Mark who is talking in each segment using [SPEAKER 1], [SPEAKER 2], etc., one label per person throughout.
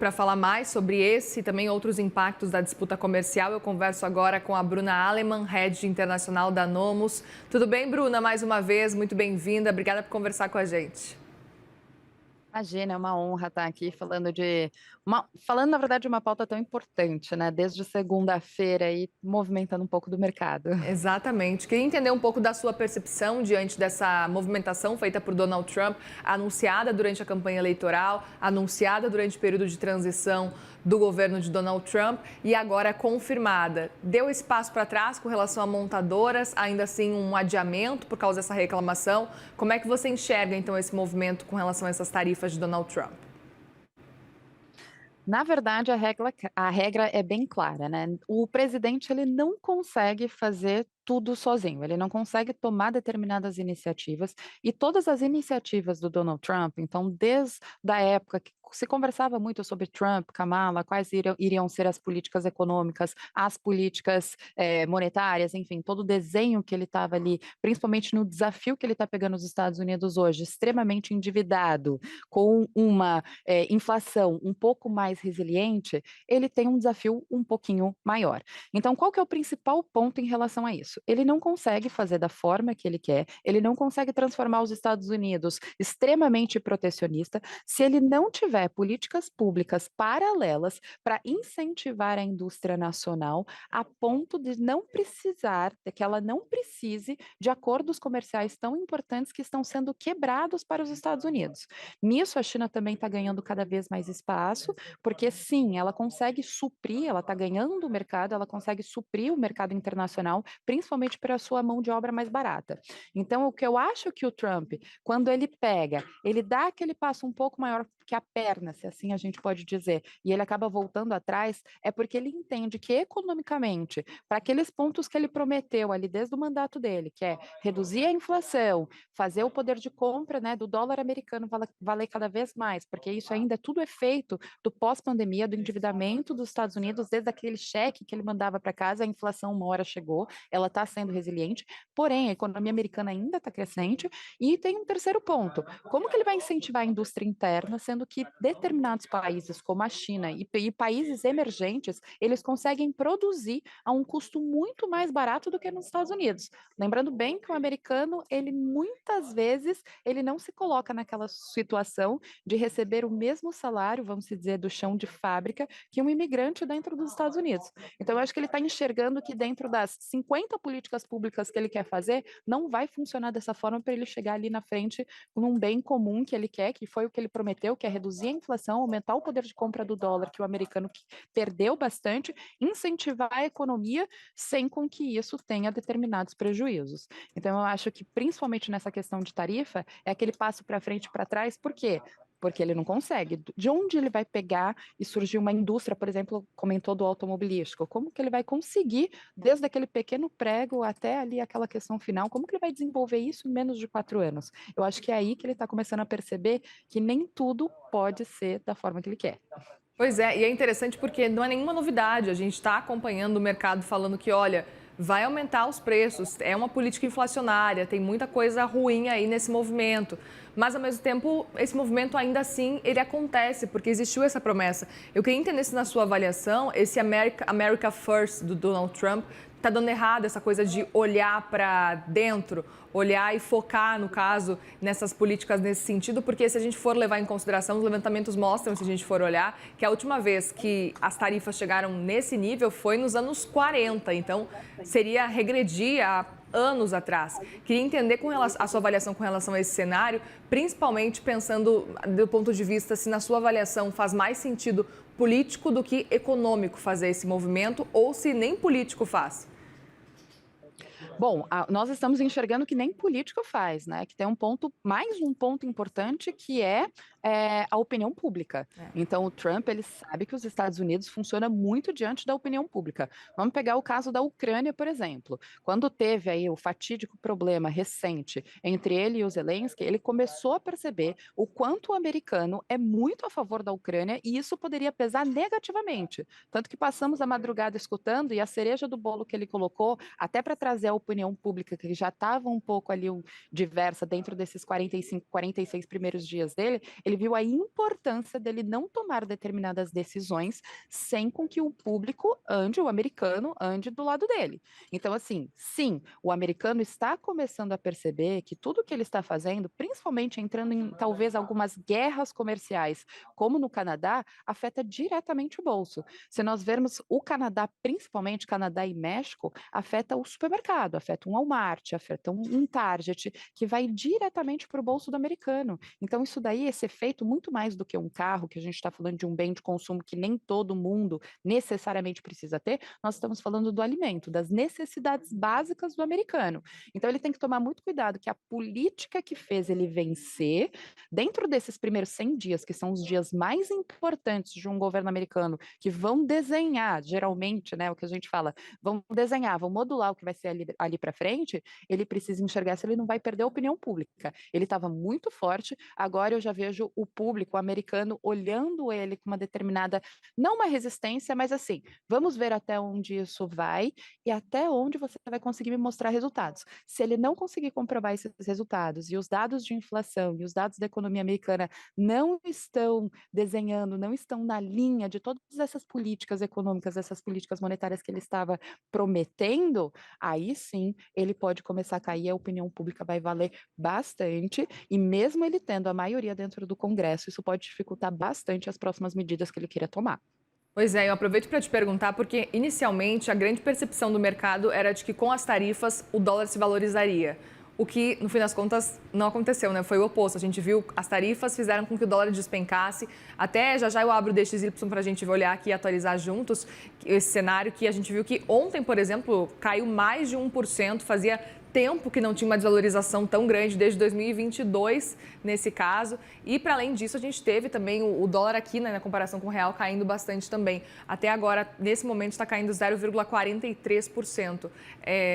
[SPEAKER 1] Para falar mais sobre esse e também outros impactos da disputa comercial, eu converso agora com a Bruna Alemann, Head Internacional da Nomos. Tudo bem, Bruna? Mais uma vez, muito bem-vinda. Obrigada por conversar com a gente.
[SPEAKER 2] Imagina, é uma honra estar aqui falando, na verdade, de uma pauta tão importante, né? Desde segunda-feira aí, movimentando um pouco do mercado.
[SPEAKER 1] Exatamente. Queria entender um pouco da sua percepção diante dessa movimentação feita por Donald Trump, anunciada durante a campanha eleitoral, anunciada durante o período de transição do governo de Donald Trump e agora confirmada. Deu espaço para trás com relação a montadoras, ainda assim um adiamento por causa dessa reclamação. Como é que você enxerga então esse movimento com relação a essas tarifas de Donald Trump?
[SPEAKER 2] Na verdade, a regra é bem clara, né? O presidente ele não consegue fazer tudo sozinho, ele não consegue tomar determinadas iniciativas e todas as iniciativas do Donald Trump, então desde a época que se conversava muito sobre Trump, Kamala, quais iriam ser as políticas econômicas, as políticas monetárias, enfim, todo o desenho que ele estava ali, principalmente no desafio que ele está pegando os Estados Unidos hoje, extremamente endividado, com uma inflação um pouco mais resiliente, ele tem um desafio um pouquinho maior. Então, qual que é o principal ponto em relação a isso? Ele não consegue fazer da forma que ele quer, ele não consegue transformar os Estados Unidos extremamente protecionista se ele não tiver políticas públicas paralelas para incentivar a indústria nacional a ponto de que ela não precise de acordos comerciais tão importantes que estão sendo quebrados para os Estados Unidos. Nisso, a China também está ganhando cada vez mais espaço, porque sim, ela consegue suprir, ela está ganhando o mercado, ela consegue suprir o mercado internacional, principalmente para a sua mão de obra mais barata. Então, o que eu acho que o Trump, quando ele pega, ele dá aquele passo um pouco maior que a perna, se assim a gente pode dizer, e ele acaba voltando atrás, é porque ele entende que economicamente, para aqueles pontos que ele prometeu ali desde o mandato dele, que é reduzir a inflação, fazer o poder de compra, né, do dólar americano valer cada vez mais, porque isso ainda tudo é feito do pós-pandemia, do endividamento dos Estados Unidos, desde aquele cheque que ele mandava para casa, a inflação uma hora chegou, ela está sendo resiliente, porém a economia americana ainda está crescente. E tem um terceiro ponto: como que ele vai incentivar a indústria interna, sendo que determinados países, como a China e países emergentes, eles conseguem produzir a um custo muito mais barato do que nos Estados Unidos. Lembrando bem que o americano, ele muitas vezes, ele não se coloca naquela situação de receber o mesmo salário, vamos dizer, do chão de fábrica, que um imigrante dentro dos Estados Unidos. Então, eu acho que ele está enxergando que dentro das 50 políticas públicas que ele quer fazer, não vai funcionar dessa forma para ele chegar ali na frente com um bem comum que ele quer, que foi o que ele prometeu, que é reduzir a inflação, aumentar o poder de compra do dólar, que o americano perdeu bastante, incentivar a economia sem com que isso tenha determinados prejuízos. Então, eu acho que, principalmente nessa questão de tarifa, é aquele passo para frente e para trás, por quê? Porque ele não consegue. De onde ele vai pegar e surgir uma indústria, por exemplo, comentou do automobilístico? Como que ele vai conseguir, desde aquele pequeno prego até ali aquela questão final, como que ele vai desenvolver isso em menos de 4 anos? Eu acho que é aí que ele está começando a perceber que nem tudo pode ser da forma que ele quer.
[SPEAKER 1] Pois é, e é interessante porque não é nenhuma novidade. A gente está acompanhando o mercado falando que, olha, vai aumentar os preços, é uma política inflacionária, tem muita coisa ruim aí nesse movimento. Mas, ao mesmo tempo, esse movimento ainda assim, ele acontece, porque existiu essa promessa. Eu queria entender se na sua avaliação, esse America First do Donald Trump está dando errado essa coisa de olhar para dentro, olhar e focar, no caso, nessas políticas nesse sentido, porque se a gente for levar em consideração, os levantamentos mostram, se a gente for olhar, que a última vez que as tarifas chegaram nesse nível foi nos anos 40, então seria regredir a anos atrás. Queria entender a sua avaliação com relação a esse cenário, principalmente pensando do ponto de vista se na sua avaliação faz mais sentido político do que econômico fazer esse movimento ou se nem político faz.
[SPEAKER 2] Bom, nós estamos enxergando que nem política faz, né? Que tem mais um ponto importante que é a opinião pública.
[SPEAKER 1] É.
[SPEAKER 2] Então, o Trump, ele sabe que os Estados Unidos funciona muito diante da opinião pública. Vamos pegar o caso da Ucrânia, por exemplo. Quando teve aí o fatídico problema recente entre ele e o Zelensky, ele começou a perceber o quanto o americano é muito a favor da Ucrânia e isso poderia pesar negativamente. Tanto que passamos a madrugada escutando e a cereja do bolo que ele colocou, até para trazer a opinião pública, que já estava um pouco ali diversa dentro desses 45, 46 primeiros dias dele, ele viu a importância dele não tomar determinadas decisões sem com que o público ande, o americano ande do lado dele. Então, assim, sim, o americano está começando a perceber que tudo que ele está fazendo, principalmente entrando em talvez algumas guerras comerciais, como no Canadá, afeta diretamente o bolso. Se nós vermos o Canadá, principalmente Canadá e México, afeta o supermercado, afeta um Walmart, afeta um Target, que vai diretamente para o bolso do americano. Então, isso daí, esse efeito, muito mais do que um carro, que a gente está falando de um bem de consumo que nem todo mundo necessariamente precisa ter, nós estamos falando do alimento, das necessidades básicas do americano. Então, ele tem que tomar muito cuidado que a política que fez ele vencer, dentro desses primeiros 100 dias, que são os dias mais importantes de um governo americano, que vão desenhar, geralmente, né, o que a gente fala, vão desenhar, vão modular o que vai ser ali para frente, ele precisa enxergar se ele não vai perder a opinião pública. Ele estava muito forte, agora eu já vejo o público americano olhando ele com uma determinada, não uma resistência, mas assim, vamos ver até onde isso vai e até onde você vai conseguir me mostrar resultados. Se ele não conseguir comprovar esses resultados e os dados de inflação e os dados da economia americana não estão desenhando, não estão na linha de todas essas políticas econômicas, essas políticas monetárias que ele estava prometendo, aí sim ele pode começar a cair, a opinião pública vai valer bastante, e mesmo ele tendo a maioria dentro do Congresso, isso pode dificultar bastante as próximas medidas que ele queira tomar.
[SPEAKER 1] Pois é, eu aproveito para te perguntar, porque inicialmente a grande percepção do mercado era de que com as tarifas o dólar se valorizaria. O que, no fim das contas, não aconteceu, né? Foi o oposto. A gente viu as tarifas fizeram com que o dólar despencasse. Até já eu abro o DXY para a gente olhar aqui e atualizar juntos esse cenário que a gente viu que ontem, por exemplo, caiu mais de 1%, fazia tempo que não tinha uma desvalorização tão grande, desde 2022, nesse caso. E, para além disso, a gente teve também o dólar aqui, né, na comparação com o real, caindo bastante também. Até agora, nesse momento, está caindo 0,43%.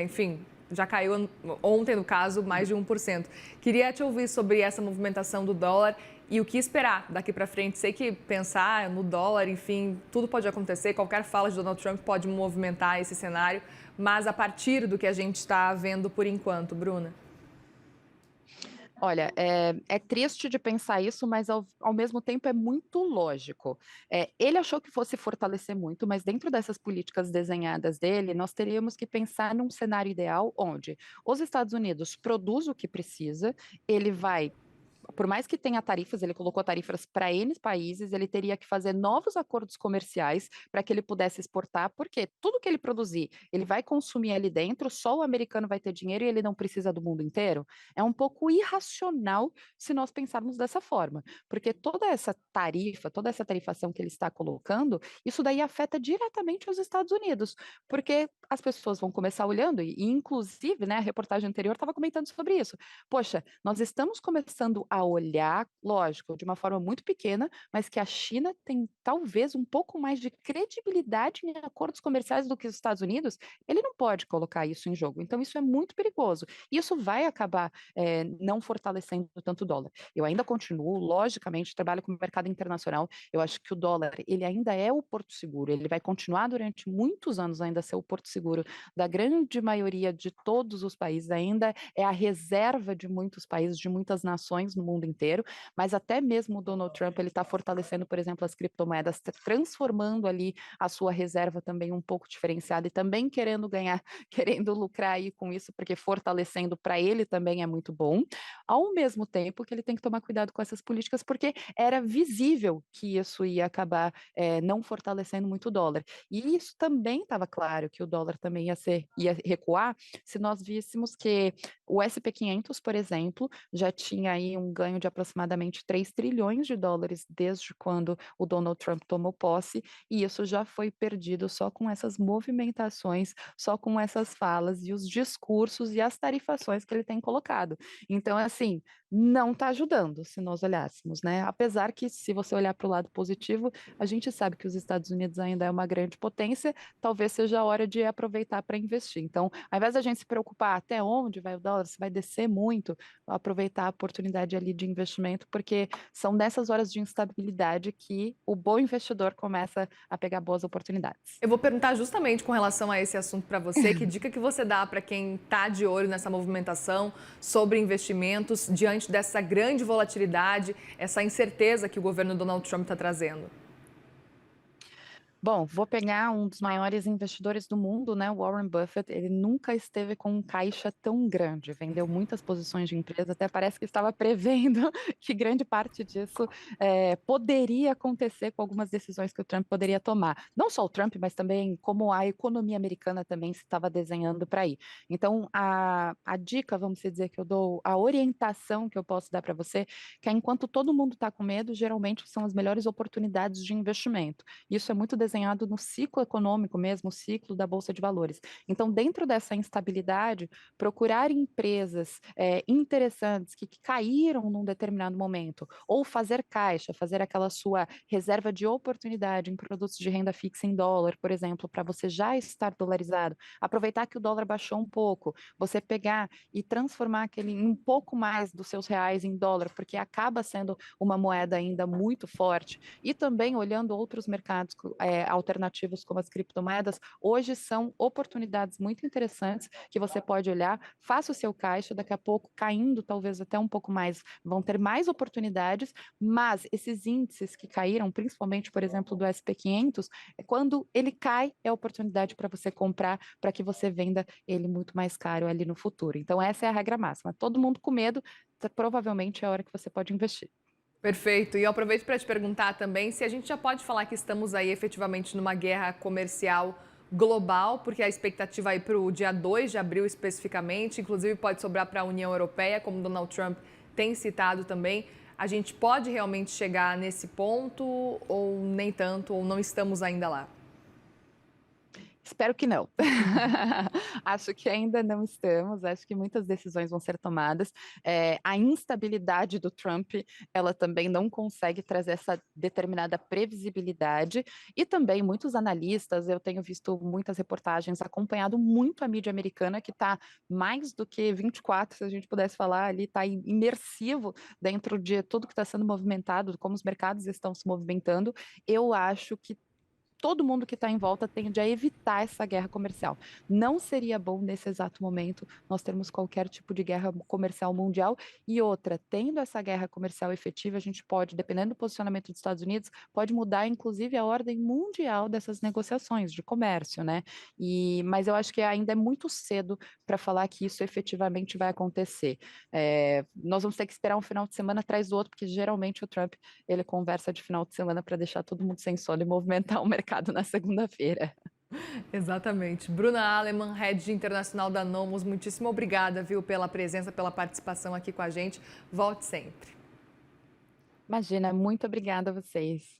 [SPEAKER 1] Enfim, já caiu ontem, no caso, mais de 1%. Queria te ouvir sobre essa movimentação do dólar e o que esperar daqui para frente. Sei que pensar no dólar, enfim, tudo pode acontecer, qualquer fala de Donald Trump pode movimentar esse cenário, mas a partir do que a gente está vendo por enquanto, Bruna?
[SPEAKER 2] Olha, é triste de pensar isso, mas ao mesmo tempo é muito lógico. Ele achou que fosse fortalecer muito, mas dentro dessas políticas desenhadas dele, nós teríamos que pensar num cenário ideal onde os Estados Unidos produzem o que precisa, ele vai, por mais que tenha tarifas, ele colocou tarifas para N países, ele teria que fazer novos acordos comerciais para que ele pudesse exportar, porque tudo que ele produzir, ele vai consumir ali dentro, só o americano vai ter dinheiro e ele não precisa do mundo inteiro. É um pouco irracional se nós pensarmos dessa forma, porque toda essa tarifa, toda essa tarifação que ele está colocando, isso daí afeta diretamente os Estados Unidos, porque as pessoas vão começar olhando, e inclusive, né, a reportagem anterior estava comentando sobre isso. Poxa, nós estamos começando a olhar, lógico, de uma forma muito pequena, mas que a China tem talvez um pouco mais de credibilidade em acordos comerciais do que os Estados Unidos, ele não pode colocar isso em jogo. Então, isso é muito perigoso. Isso vai acabar não fortalecendo tanto o dólar. Eu ainda continuo, logicamente, trabalho com o mercado internacional. Eu acho que o dólar, ele ainda é o porto seguro. Ele vai continuar durante muitos anos ainda a ser o porto seguro da grande maioria de todos os países. Ainda é a reserva de muitos países, de muitas nações no mundo inteiro, mas até mesmo o Donald Trump, ele está fortalecendo, por exemplo, as criptomoedas, transformando ali a sua reserva também um pouco diferenciada e também querendo ganhar, querendo lucrar aí com isso, porque fortalecendo para ele também é muito bom, ao mesmo tempo que ele tem que tomar cuidado com essas políticas, porque era visível que isso ia acabar não fortalecendo muito o dólar. E isso também estava claro, que o dólar também ia recuar, se nós víssemos que o SP500, por exemplo, já tinha aí um ganho de aproximadamente 3 trilhões de dólares desde quando o Donald Trump tomou posse, e isso já foi perdido só com essas movimentações, só com essas falas e os discursos e as tarifações que ele tem colocado. Então, assim, não está ajudando, se nós olhássemos, né? Apesar que, se você olhar para o lado positivo, a gente sabe que os Estados Unidos ainda é uma grande potência, talvez seja a hora de aproveitar para investir. Então, ao invés da gente se preocupar até onde vai o dólar, se vai descer muito, aproveitar a oportunidade ali de investimento, porque são nessas horas de instabilidade que o bom investidor começa a pegar boas oportunidades.
[SPEAKER 1] Eu vou perguntar justamente com relação a esse assunto para você, que dica que você dá para quem está de olho nessa movimentação sobre investimentos diante diante dessa grande volatilidade, essa incerteza que o governo Donald Trump está trazendo?
[SPEAKER 2] Bom, vou pegar um dos maiores investidores do mundo, né, o Warren Buffett, ele nunca esteve com um caixa tão grande, vendeu muitas posições de empresa, até parece que estava prevendo que grande parte disso poderia acontecer com algumas decisões que o Trump poderia tomar. Não só o Trump, mas também como a economia americana também se estava desenhando para aí. Então, a dica, vamos dizer, que eu dou, a orientação que eu posso dar para você, que é enquanto todo mundo está com medo, geralmente são as melhores oportunidades de investimento. Isso é muito desenhado no ciclo econômico mesmo, o ciclo da Bolsa de Valores. Então, dentro dessa instabilidade, procurar empresas interessantes que caíram num determinado momento, ou fazer caixa, fazer aquela sua reserva de oportunidade em produtos de renda fixa em dólar, por exemplo, para você já estar dolarizado, aproveitar que o dólar baixou um pouco, você pegar e transformar aquele um pouco mais dos seus reais em dólar, porque acaba sendo uma moeda ainda muito forte, e também olhando outros mercados alternativos como as criptomoedas, hoje são oportunidades muito interessantes que você pode olhar, faça o seu caixa, daqui a pouco caindo talvez até um pouco mais, vão ter mais oportunidades, mas esses índices que caíram, principalmente, por exemplo, do SP500, quando ele cai, é oportunidade para você comprar, para que você venda ele muito mais caro ali no futuro. Então, essa é a regra máxima. Todo mundo com medo, provavelmente é a hora que você pode investir.
[SPEAKER 1] Perfeito. E eu aproveito para te perguntar também se a gente já pode falar que estamos aí efetivamente numa guerra comercial global, porque a expectativa aí para o dia 2 de abril especificamente, inclusive pode sobrar para a União Europeia, como Donald Trump tem citado também. A gente pode realmente chegar nesse ponto ou nem tanto, ou não estamos ainda lá?
[SPEAKER 2] Espero que não. Acho que ainda não estamos, acho que muitas decisões vão ser tomadas. A instabilidade do Trump, ela também não consegue trazer essa determinada previsibilidade, e também muitos analistas, eu tenho visto muitas reportagens, acompanhado muito a mídia americana, que está mais do que 24, se a gente pudesse falar ali, está imersivo dentro de tudo que está sendo movimentado, como os mercados estão se movimentando. Eu acho que todo mundo que está em volta tende a evitar essa guerra comercial. Não seria bom, nesse exato momento, nós termos qualquer tipo de guerra comercial mundial. E outra, tendo essa guerra comercial efetiva, a gente pode, dependendo do posicionamento dos Estados Unidos, pode mudar, inclusive, a ordem mundial dessas negociações de comércio, né? Mas eu acho que ainda é muito cedo para falar que isso efetivamente vai acontecer. Nós vamos ter que esperar um final de semana atrás do outro, porque geralmente o Trump ele conversa de final de semana para deixar todo mundo sem sono e movimentar o mercado na segunda-feira.
[SPEAKER 1] Exatamente. Bruna Aleman, Head Internacional da Nomos, muitíssimo obrigada, viu, pela presença, pela participação aqui com a gente. Volte sempre.
[SPEAKER 2] Imagina, muito obrigada a vocês.